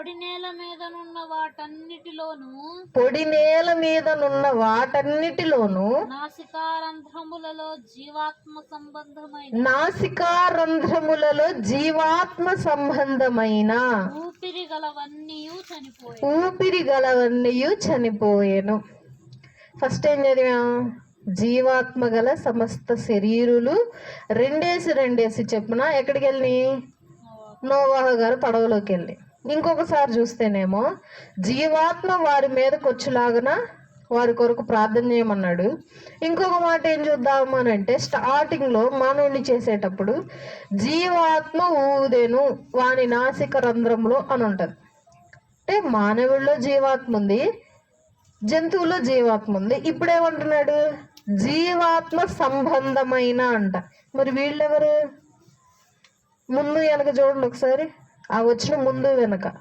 పొడి నేల మీదనున్న వాటన్నిటిలోను పొడి నేల మీదనున్న వాటన్నిటిలోను నాసికారంధ్రములలో జీవాత్మ సంబంధమైన నాసికారంధ్రములలో జీవాత్మ సంబంధమైన ఊపిరి గలవన్నీ చనిపోయేను. ఫస్ట్ ఏం చదివాం? జీవాత్మ గల సమస్త శరీరులు రెండేసి చెప్పున ఎక్కడికి వెళ్ళి? నోవాహు గారు పడవలోకి వెళ్ళి. ఇంకొకసారి చూస్తేనేమో జీవాత్మ వారి మీదకి వచ్చేలాగున వారి కొరకు ప్రార్థన చేయమన్నాడు. ఇంకొక మాట ఏం చూద్దాము అని అంటే, స్టార్టింగ్ లో మానవుని చేసేటప్పుడు జీవాత్మ ఊదేను వాని నాసిక రంధ్రంలో అని ఉంటది. అంటే మానవుల్లో జీవాత్మ ఉంది, జంతువులో జీవాత్మ ఉంది. ఇప్పుడేమంటున్నాడు? జీవాత్మ సంబంధమైన అంట. మరి వీళ్ళెవరు? ముందు వెనక చూడండి ఒకసారి, ఆ వచ్చిన ముందు వెనక